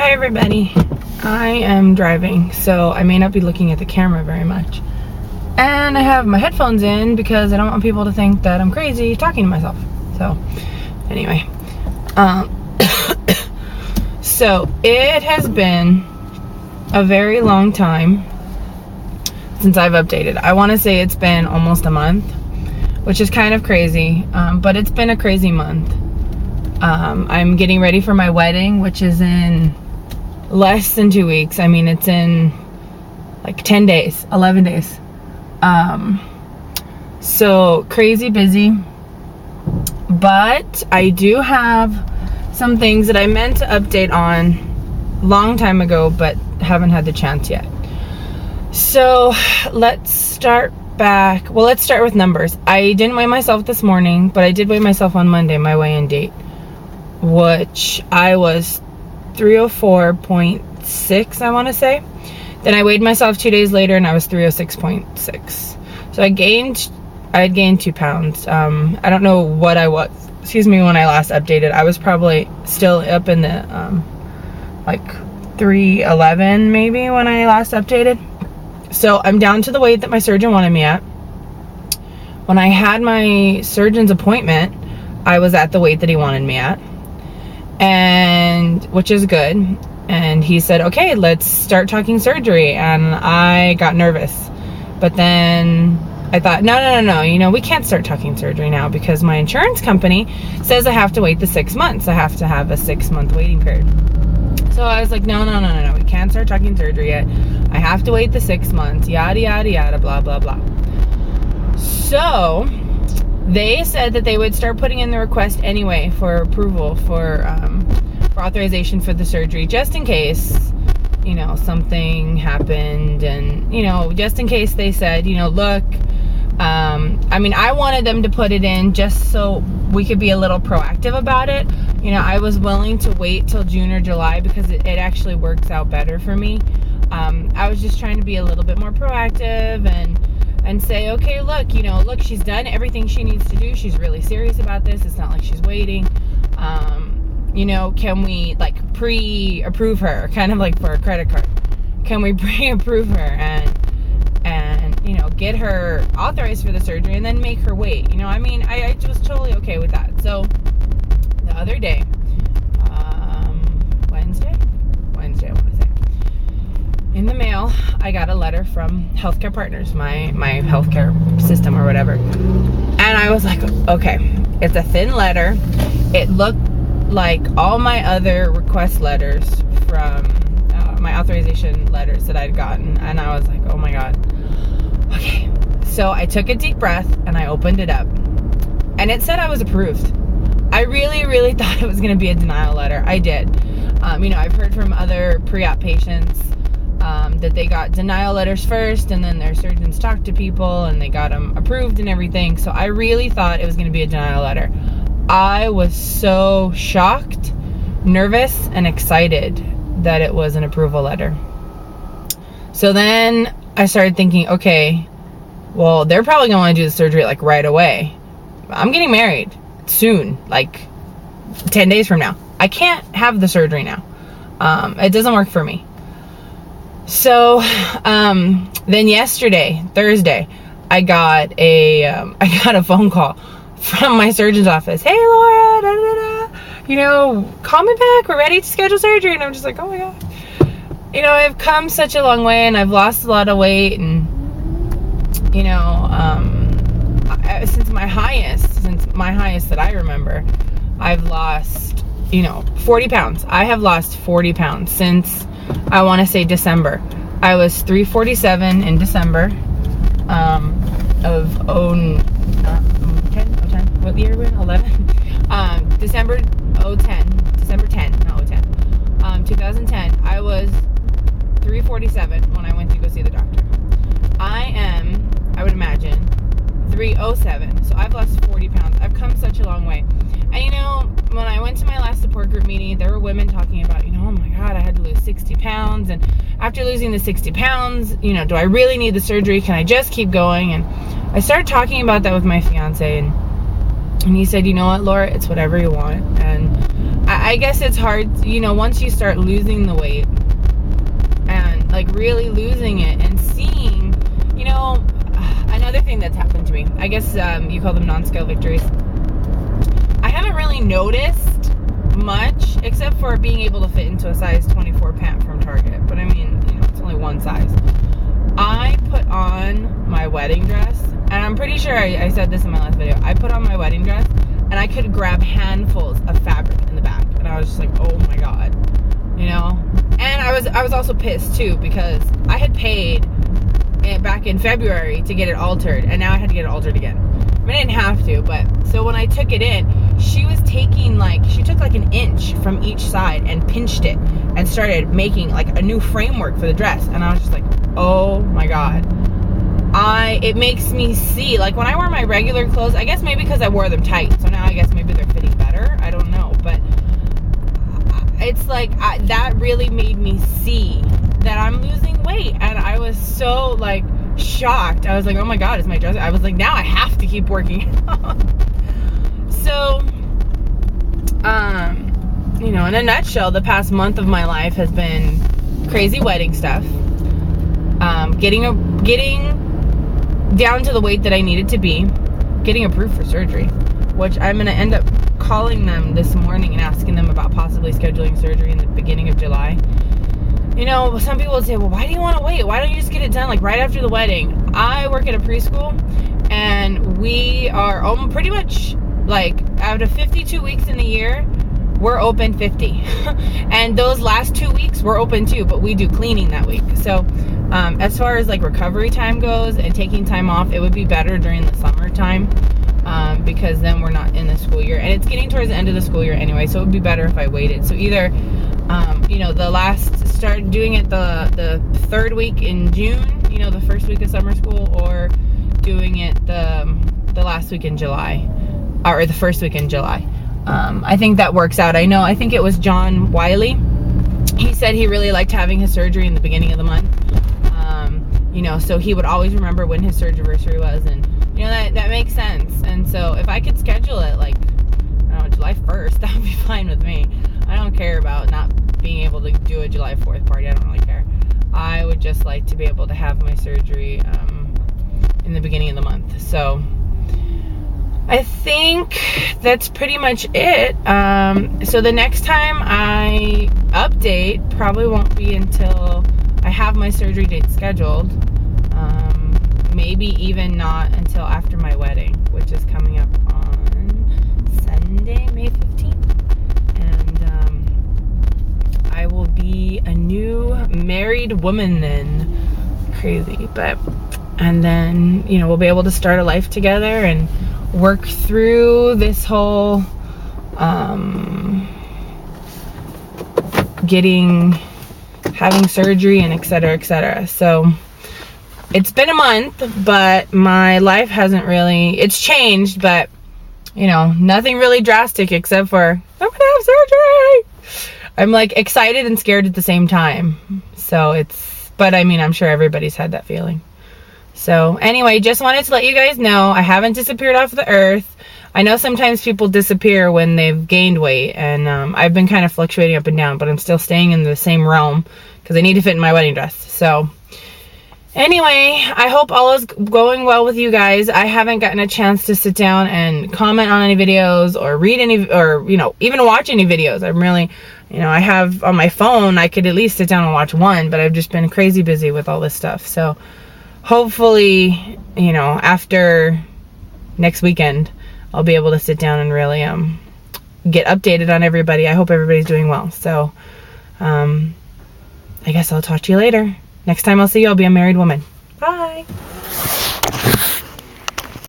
Hi everybody, I am driving, so I may not be looking at the camera very much. And I have my headphones in because I don't want people to think that I'm crazy talking to myself. So, anyway. So, it has been a very long time since I've updated. I want to say it's been almost a month, which is kind of crazy, but it's been a crazy month. I'm getting ready for my wedding, which is in less than 2 weeks. I mean, it's in like 10 days, 11 days. So crazy busy, but I do have some things that I meant to update on long time ago, but haven't had the chance yet. So let's start back. Well, let's start with numbers. I didn't weigh myself this morning, but I did weigh myself on Monday, my weigh-in date, which I was 304.6, I want to say. Then I weighed myself 2 days later and I was 306.6. So I had gained 2 pounds. I don't know what I was, when I last updated. I was probably still up in the like 311 maybe when I last updated. So I'm down to the weight that my surgeon wanted me at. When I had my surgeon's appointment, I was at the weight that he wanted me at, and which is good. And he said, okay, let's start talking surgery. And I got nervous, but then I thought, no, you know, we can't start talking surgery now because my insurance company says I have to wait the 6 months. I have to have a 6-month waiting period. So I was like, no, we can't start talking surgery yet. I have to wait the 6 months, yada, yada, yada, blah, blah, blah. So they said that they would start putting in the request anyway for approval for authorization for the surgery, just in case, you know, something happened. And, you know, just in case they said, you know, look, I mean, I wanted them to put it in just so we could be a little proactive about it. You know, I was willing to wait till June or July because it actually works out better for me. I was just trying to be a little bit more proactive and say, okay, look, you know, look, she's done everything she needs to do. She's really serious about this. It's not like she's waiting. You know, can we like pre-approve her, kind of like for a credit card? Can we pre-approve her and you know, get her authorized for the surgery and then make her wait? You know, I mean, I was totally okay with that. So the other day, Wednesday, I want to say, in the mail, I got a letter from Healthcare Partners, my healthcare system or whatever. And I was like, okay, it's a thin letter. It looked like all my other request letters from my authorization letters that I'd gotten. And I was like, oh my God. Okay. So I took a deep breath and I opened it up. And it said I was approved. I really, really thought it was going to be a denial letter. I did. You know, I've heard from other pre-op patients that they got denial letters first, and then their surgeons talked to people and they got them approved and everything. So I really thought it was going to be a denial letter. I was so shocked, nervous, and excited that it was an approval letter. So then I started thinking, okay, well, they're probably going to want to do the surgery like right away. I'm getting married soon, like 10 days from now. I can't have the surgery now. It doesn't work for me. So then yesterday, Thursday, I got a phone call from my surgeon's office. Hey, Laura, da, da, da. You know, call me back. We're ready to schedule surgery. And I'm just like, oh my God. You know, I've come such a long way and I've lost a lot of weight. And, you know, since my highest that I remember, I've lost, you know, 40 pounds. I have lost 40 pounds since, I want to say, December. I was 347 in December of 10. What year were we in? 11? December 10, not 010. 2010. I was 347 when I went to go see the doctor. I would imagine, 307. So I've lost 40 pounds. I've come such a long way. And you know, when I went to my last support group meeting, there were women talking about, you know, oh my God, I had to lose 60 pounds. And after losing the 60 pounds, you know, do I really need the surgery? Can I just keep going? And I started talking about that with my fiance, and he said, you know what, Laura, it's whatever you want. And I guess it's hard, you know, once you start losing the weight and like really losing it and seeing, you know, another thing that's happened to me, I guess you call them non-scale victories. I haven't really noticed much except for being able to fit into a size 24 pant from Target, but I mean, you know, it's only one size. I put on my wedding dress, and I'm pretty sure I said this in my last video. I put on my wedding dress and I could grab handfuls of fabric in the back, and I was just like, oh my god, you know. And I was also pissed too, because I had paid it back in February to get it altered, and now I had to get it altered again. I mean, I didn't have to, but so when I took it in, she took like an inch from each side and pinched it and started making like a new framework for the dress, and I was just like, oh my god. It makes me see, like when I wear my regular clothes, I guess maybe because I wore them tight, so now I guess maybe they're fitting better, I don't know, but it's like that really made me see that I'm losing weight, and I was so like shocked. I was like, oh my god, is my dress, I was like, now I have to keep working out. So you know, in a nutshell, the past month of my life has been crazy wedding stuff, getting down to the weight that I needed to be, getting approved for surgery, which I'm going to end up calling them this morning and asking them about possibly scheduling surgery in the beginning of July. You know, some people would say, well, why do you want to wait? Why don't you just get it done like right after the wedding? I work at a preschool, and we are pretty much like out of 52 weeks in the year, we're open 50. And those last 2 weeks we're open too, but we do cleaning that week. So as far as like recovery time goes and taking time off, it would be better during the summertime, because then we're not in the school year, and it's getting towards the end of the school year anyway, so it would be better if I waited. So either you know, start doing it the third week in June, you know, the first week of summer school, or doing it the last week in July, or the first week in July. I think that works out. I think it was John Wiley. He said he really liked having his surgery in the beginning of the month. You know, so he would always remember when his surgery was, and you know, that makes sense. And so if I could schedule it like, I don't know, July 1st, that would be fine with me. I don't care about not being able to do a July 4th party. I don't really care. I would just like to be able to have my surgery in the beginning of the month. So I think that's pretty much it. So the next time I update probably won't be until I have my surgery date scheduled. Maybe even not until after my wedding, which is coming up on Sunday, May 15th. And I will be a new married woman then. Crazy, but, and then, you know, we'll be able to start a life together and work through this whole having surgery and etc., etc. So it's been a month, but my life hasn't really, it's changed, but you know, nothing really drastic except for I'm gonna have surgery. I'm like excited and scared at the same time. So but I mean, I'm sure everybody's had that feeling. So anyway, just wanted to let you guys know I haven't disappeared off the earth. I know sometimes people disappear when they've gained weight, and I've been kind of fluctuating up and down, but I'm still staying in the same realm because I need to fit in my wedding dress. So anyway, I hope all is going well with you guys. I haven't gotten a chance to sit down and comment on any videos or read any, or you know, even watch any videos. I'm really, you know, I have on my phone, I could at least sit down and watch one, but I've just been crazy busy with all this stuff. So hopefully, you know, after next weekend, I'll be able to sit down and really get updated on everybody. I hope everybody's doing well. So I guess I'll talk to you later. Next time I'll see you, I'll be a married woman. Bye.